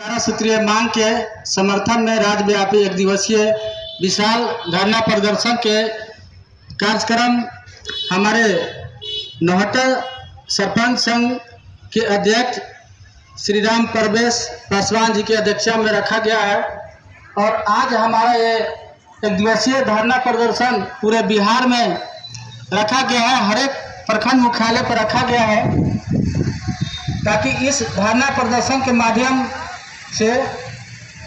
11 सूत्रीय मांग के समर्थन में राज्यव्यापी एक दिवसीय विशाल धरना प्रदर्शन के कार्यक्रम हमारे नौहट्टा सरपंच संघ के अध्यक्ष श्री राम प्रवेश पासवान जी की अध्यक्षता में रखा गया है। और आज हमारा ये एक दिवसीय धरना प्रदर्शन पूरे बिहार में रखा गया है, हर एक प्रखंड मुख्यालय पर रखा गया है, ताकि इस धरना प्रदर्शन के माध्यम से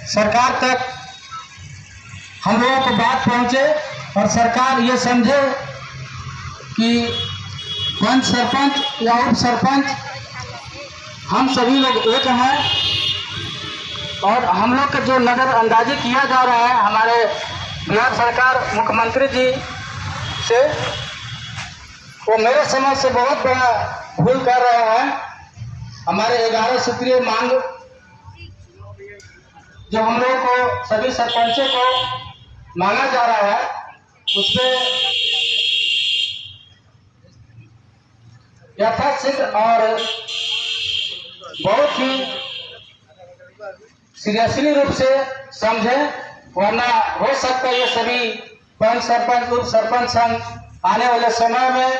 सरकार तक हम लोगों को बात पहुंचे और सरकार ये समझे कि पंच सरपंच या उप सरपंच हम सभी लोग एक हैं। और हम लोग का जो नज़रअंदाजी किया जा रहा है हमारे बिहार सरकार मुख्यमंत्री जी से, वो मेरे समझ से बहुत बड़ा भूल कर रहे हैं। हमारे 11 सूत्रीय मांग जो हम लोगों को सभी सरपंचों को मांगा जा रहा है, उसमें यथाशीघ्र और बहुत ही सीरियसली रूप से समझे, वरना हो सकता है ये सभी पंच सरपंच उप सरपंच संघ आने वाले समय में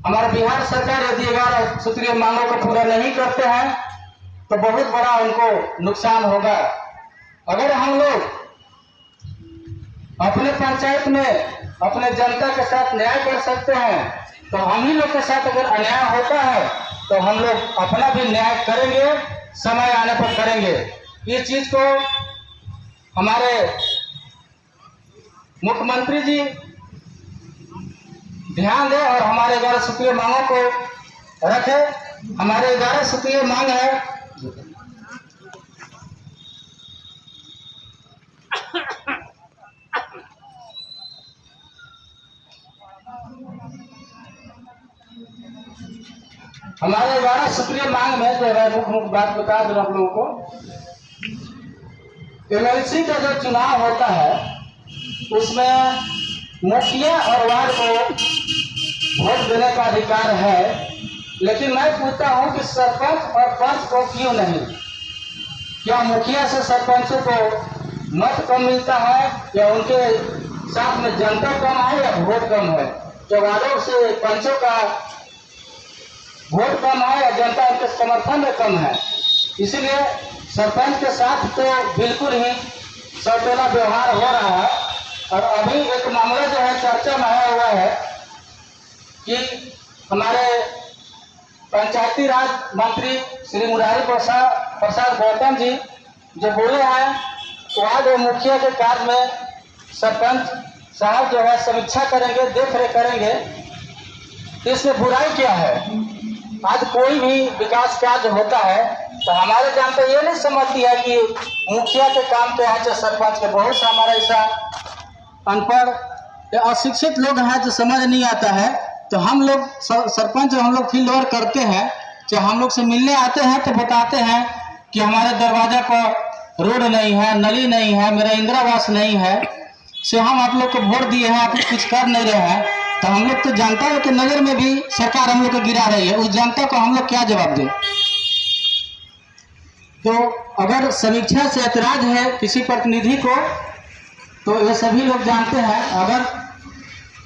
हमारे बिहार सरकार यदि 11 सूत्रीय मांगों को पूरा नहीं करते हैं तो बहुत बड़ा उनको नुकसान होगा। अगर हम लोग अपने पंचायत में अपने जनता के साथ न्याय कर सकते हैं तो हम ही लोग के साथ अगर अन्याय होता है तो हम लोग अपना भी न्याय करेंगे, समय आने पर करेंगे। इस चीज को हमारे मुख्यमंत्री जी ध्यान दें और हमारे 11 सूत्रीय मांगों को रखें। हमारे 11 सूत्रीय मांग है हमारे 11 सूत्रीय मांग में जो है मुख्य बात बता दूं आप लोगों को, एमएलसी का जो चुनाव होता है उसमें मुखिया और वार्ड को वोट देने का अधिकार है, लेकिन मैं पूछता हूं कि सरपंच और पंच को क्यों नहीं? क्या मुखिया से सरपंचों को मत कम मिलता है या उनके साथ में जनता कम है या वोट कम है? क्या वार्डों से पंचों का वोट कम है या जनता उनके समर्थन में कम है? इसलिए सरपंच के साथ तो बिल्कुल ही सौतेला व्यवहार हो रहा है। और अभी एक मामला जो है चर्चा में आया हुआ है कि हमारे पंचायती राज मंत्री श्री मुरारी प्रसाद गौतम जी जो बोले हैं वार्ड और मुखिया के कार्य में सरपंच साहब जो है समीक्षा करेंगे, देख रेख करेंगे, तो इसमें बुराई क्या है? आज कोई भी विकास कार्य होता है तो हमारे जनता ये नहीं समझती है कि मुखिया के काम पे है, चाहे सरपंच के। बहुत सा हमारा ऐसा अनपढ़ या अशिक्षित लोग हैं जो समझ नहीं आता है। तो हम लोग सरपंच हम लोग फील्ड वर्क करते हैं, चाहे हम लोग से मिलने आते हैं तो बताते हैं कि हमारे दरवाजा पर रोड नहीं है, नली नहीं है, मेरा इंदिरा आवास नहीं है, से हम आप लोग को वोट दिए हैं, आप लोग कुछ कर नहीं रहे हैं। तो हम लोग तो जनता के नजर में भी सरकार हम लोग को गिरा रही है, उस जनता को हम लोग क्या जवाब दें? तो अगर समीक्षा से ऐतराज है किसी प्रतिनिधि को तो ये सभी लोग जानते हैं। अगर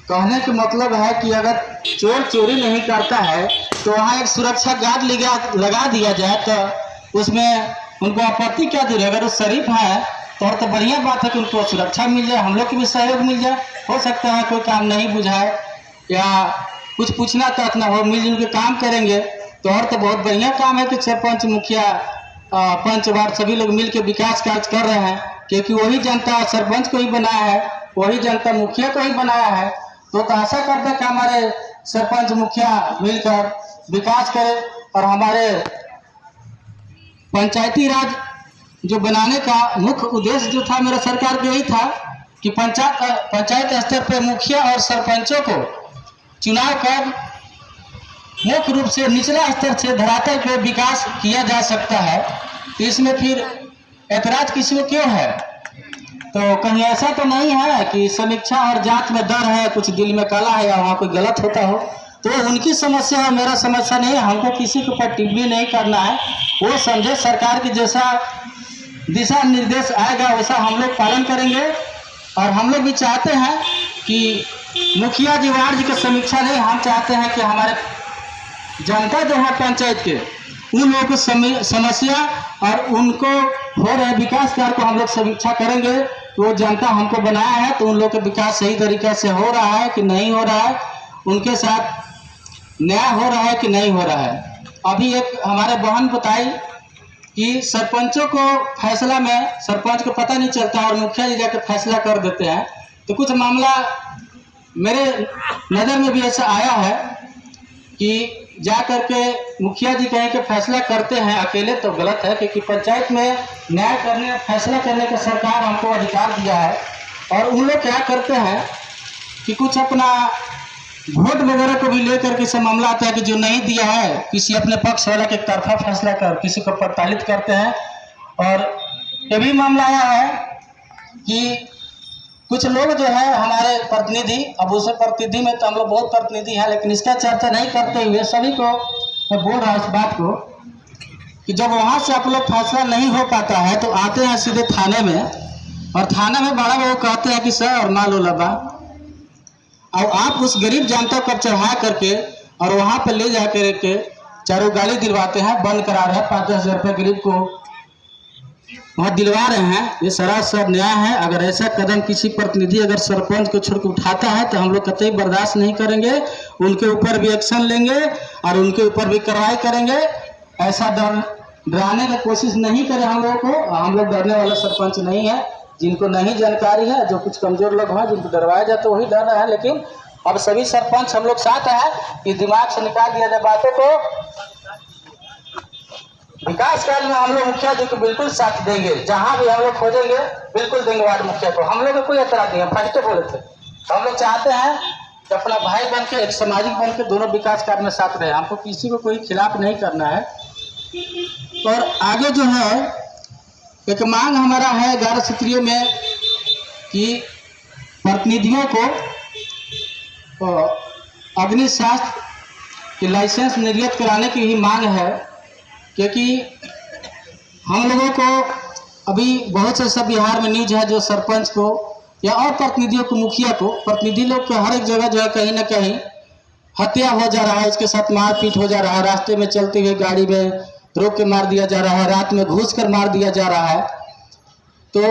कहने का मतलब है कि अगर चोर चोरी नहीं करता है तो वहाँ एक सुरक्षा गार्ड लगा दिया जाए तो उसमें उनको आपत्ति क्या दूर है? अगर वो शरीफ है तो बढ़िया बात है कि उनको सुरक्षा मिल जाए, हम लोग को भी सहयोग मिल जाए। हो सकता है कोई काम नहीं बुझाए या कुछ पूछना चाहना हो, मिलजुल के काम करेंगे तो और तो बहुत बढ़िया काम है कि सरपंच मुखिया पंच वार्ड सभी लोग मिल के विकास कार्य कर रहे हैं, क्योंकि वही जनता सरपंच को ही बनाया है, वही जनता मुखिया को ही बनाया है। तो आशा करते हैं कि हमारे सरपंच मुखिया मिलकर विकास करें और हमारे पंचायती राज जो बनाने का मुख्य उद्देश्य जो था मेरा सरकार का यही था कि पंचायत स्तर पर मुखिया और सरपंचों को चुनाव कर मुख्य रूप से निचला स्तर से धरातल पे विकास किया जा सकता है। तो इसमें फिर ऐतराज किसी को क्यों है? तो कहीं ऐसा तो नहीं है कि समीक्षा और जांच में डर है, कुछ दिल में काला है या वहाँ कोई गलत होता हो? तो उनकी समस्या है, मेरा समस्या नहीं है। हमको किसी के ऊपर टिप्पणी नहीं करना है। वो समझे सरकार की जैसा दिशा निर्देश आएगा वैसा हम लोग पालन करेंगे। और हम लोग भी चाहते हैं कि मुखिया जी वार्ड जी की समीक्षा नहीं, हम चाहते हैं कि हमारे जनता जो है पंचायत के उन लोगों की समस्या और उनको हो रहे विकास कार्य को हम लोग समीक्षा करेंगे। तो जनता हमको बनाया है तो उन लोगों का विकास सही तरीके से हो रहा है कि नहीं हो रहा है, उनके साथ न्याय हो रहा है कि नहीं हो रहा है। अभी एक हमारे बहन बताई कि सरपंचों को फैसला में सरपंच को पता नहीं चलता और मुखिया जी जाकर फैसला कर देते हैं। तो कुछ मामला मेरे नज़र में भी ऐसा आया है कि जा करके मुखिया जी कहीं के फैसला करते हैं अकेले, तो गलत है, क्योंकि पंचायत में न्याय करने फैसला करने का सरकार हमको अधिकार दिया है। और उन लोग क्या करते हैं कि कुछ अपना वोट वगैरह को भी लेकर के सब मामला आता है कि जो नहीं दिया है किसी अपने पक्ष वाला के तरफा फैसला कर किसी को प्रताड़ित करते हैं। और ये भी मामला आया है कि कुछ लोग जो है हमारे प्रतिनिधि, अब उस प्रतिनिधि में तो हम लोग बहुत प्रतिनिधि हैं, लेकिन इसका चर्चा नहीं करते हुए सभी को मैं बोल रहा हूँ इस बात को कि जब वहाँ से आप लोग फैसला नहीं हो पाता है तो आते हैं सीधे थाने में, और थाने में बड़ा वो कहते हैं कि सर और माल लबा, और आप उस गरीब जनता को चढ़ा करके और वहाँ पर ले जा करके चारों गाली दिलवाते हैं, बंद करा रहे हैं, 5-10 हज़ार रुपये गरीब को वहाँ दिलवा रहे हैं। ये सरासर न्याय है। अगर ऐसा कदम किसी प्रतिनिधि अगर सरपंच को छोड़ के उठाता है तो हम लोग कतई बर्दाश्त नहीं करेंगे, उनके ऊपर भी एक्शन लेंगे और उनके ऊपर भी कार्रवाई करेंगे। ऐसा डराने की कोशिश नहीं करें हम लोगों को, हम लोग डरने वाला सरपंच नहीं है। जिनको नहीं जानकारी है, जो कुछ कमजोर लोग हैं जिनको डरवाया जाए तो वही डर रहा है, लेकिन अब सभी सरपंच हम लोग साथ हैं कि दिमाग से निकाल दिया जाए बातों को। विकास कार्य में हम लोग मुखिया जी को बिल्कुल साथ देंगे, जहां भी हम लोग खोजेंगे बिल्कुल देंगे वार्ड मुखिया को। हम लोग को कोई एतराज नहीं है, फर्स्ट बोले थे हम लोग चाहते हैं कि अपना भाई बन के एक सामाजिक बन के दोनों विकास कार्य में साथ रहे। हमको किसी को कोई खिलाफ नहीं करना है। और आगे जो है एक मांग हमारा है 11 सूत्रीय में कि प्रतिनिधियों को अग्निशास्त्र की लाइसेंस निर्गत कराने की ही मांग है, क्योंकि हम लोगों को अभी बहुत से सब बिहार में न्यूज है जो सरपंच को या और प्रतिनिधियों को, मुखिया को, प्रतिनिधि लोग को हर एक जगह जो है कहीं ना कहीं हत्या हो जा रहा है, उसके साथ मारपीट हो जा रहा है, रास्ते में चलते हुए गाड़ी में रोक के मार दिया जा रहा है, रात में घुस कर मार दिया जा रहा है। तो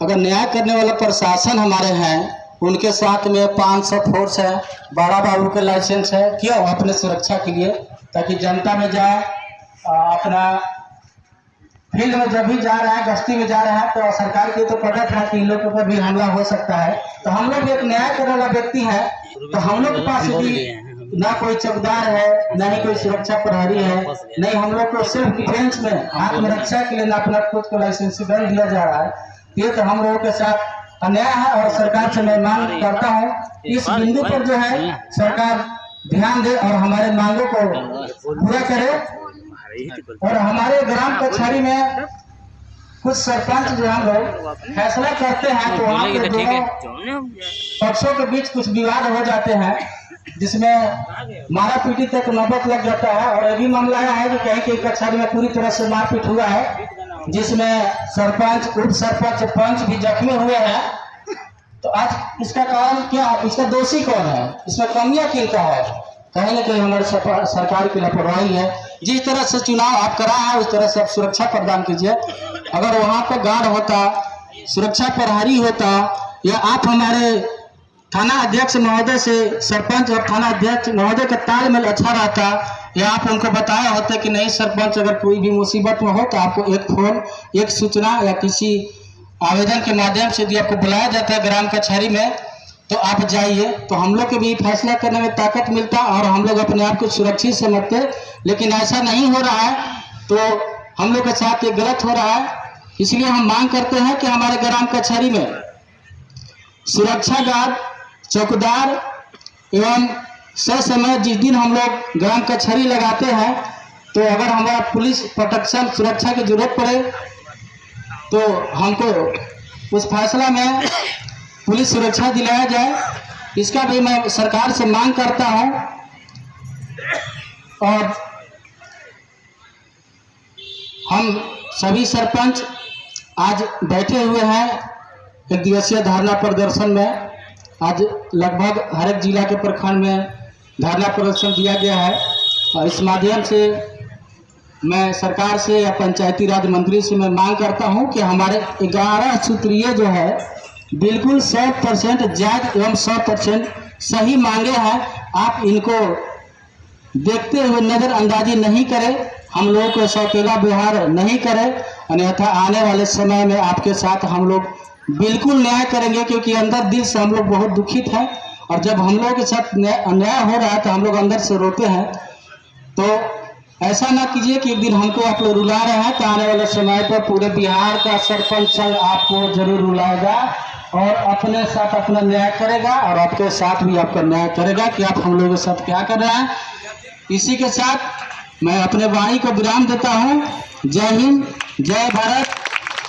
अगर न्याय करने वाला प्रशासन हमारे हैं, उनके साथ में 500 फोर्स है, बड़ा बाबू के लाइसेंस है, क्यों? अपने सुरक्षा के लिए, ताकि जनता में जाए, अपना फील्ड में जब भी जा रहा है, गश्ती में जा रहा है, तो सरकार की तो पता था कि इन लोगों पर भी हमला हो सकता है। तो हम लोग एक न्याय करने वाला व्यक्ति है, तो हम लोग के पास भी ना कोई चौकीदार है, ना ही कोई सुरक्षा प्रहरी है, नहीं, हम लोग को सिर्फ डिफेंस में आत्मरक्षा के लिए ना अपना खुद को लाइसेंस दिया जा रहा है। ये तो हम लोगों के साथ अन्याय है और सरकार से मैं मांग करता हूँ इस बिंदु पर जो है सरकार ध्यान दे और हमारे मांगों को पूरा करे। और हमारे ग्राम कचहरी में कुछ सरपंच जो हम लोग फैसला करते हैं तो वहाँ के दोनों पक्षों के बीच कुछ विवाद हो जाते हैं, जिसमें मारा पीटी तक नौबत लग जाता है। और ये भी मामला है कि कहीं कहीं कचहरी में पूरी तरह से मारपीट हुआ है, जिसमें सरपंच, उप सरपंच, पंच भी जख्मी हुए हैं। तो आज इसका कारण क्या है? इसका दोषी कौन है? इसमें कमियां किनका है? कहीं ना कहीं हमारे सरकार की लापरवाही है। जिस तरह से चुनाव आप करा है उस तरह से आप सुरक्षा प्रदान कीजिए। अगर वहाँ पर गार्ड होता, सुरक्षा प्रहरी होता, या आप हमारे थाना अध्यक्ष महोदय से, सरपंच और थाना अध्यक्ष महोदय का तालमेल अच्छा रहता, या आप उनको बताया होता कि नहीं सरपंच अगर कोई भी मुसीबत में हो तो आपको एक फोन, एक सूचना या किसी आवेदन के माध्यम से यदि आपको बुलाया जाता है ग्राम कचहरी में तो आप जाइए, तो हम लोग के भी फैसला करने में ताकत मिलता और हम लोग अपने आप को सुरक्षित समझते। लेकिन ऐसा नहीं हो रहा है, तो हम लोग के साथ ये गलत हो रहा है। इसलिए हम मांग करते हैं कि हमारे ग्राम कचहरी में सुरक्षा गार्ड, चौकीदार एवं समय जिस दिन हम लोग ग्राम कचहरी लगाते हैं तो अगर हमारा पुलिस प्रोटेक्शन सुरक्षा की जरूरत पड़े तो हमको उस फैसला में पुलिस सुरक्षा दिलाया जाए। इसका भी मैं सरकार से मांग करता हूं और हम सभी सरपंच आज बैठे हुए हैं एक दिवसीय धरना प्रदर्शन में। आज लगभग हर एक जिला के प्रखंड में धरना प्रदर्शन दिया गया है और इस माध्यम से मैं सरकार से या पंचायती राज मंत्री से मैं मांग करता हूं कि हमारे 11 सूत्रीय जो है बिल्कुल 100% जायज एवं 100% सही मांगे हैं। आप इनको देखते हुए नज़रअंदाजी नहीं करें, हम लोगों को सौतेला व्यवहार नहीं करें, अन्यथा आने वाले समय में आपके साथ हम लोग बिल्कुल न्याय करेंगे, क्योंकि अंदर दिल से हम लोग बहुत दुखित हैं और जब हम लोगों के साथ अन्याय हो रहा है तो हम लोग अंदर से रोते हैं। तो ऐसा ना कीजिए कि एक दिन हमको आप लोग रुला रहे हैं, तो आने वाले समय पर पूरे बिहार का सरपंच संघ आपको जरूर रुलाएगा और अपने साथ अपना न्याय करेगा और आपके साथ भी आपका न्याय करेगा कि आप हम लोगों के साथ क्या कर रहे हैं। इसी के साथ मैं अपने वाणी को विराम देता हूँ। जय हिंद, जय भारत।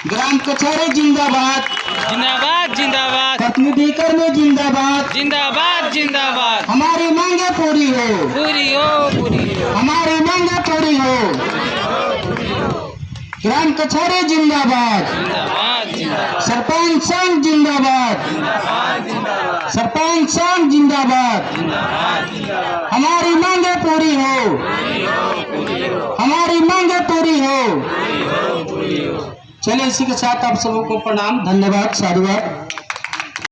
ग्राम कचहरी जिंदाबाद जिंदाबाद जिंदाबाद, प्रतिनिधि कर्मी जिंदाबाद जिंदाबाद जिंदाबाद। हमारी मांगे पूरी हो, पूरी हो, पूरी हो, हमारी मांगे पूरी हो। ग्राम कचहरी जिंदाबाद, जिंदाबाद जिंदाबाद, सरपंच संघ जिंदाबाद, सरपंच संघ जिंदाबाद। हमारी मांगे पूरी हो, हमारी मांगे पूरी हो। चलिए इसी के साथ आप सबों को प्रणाम, धन्यवाद, साधुवाद।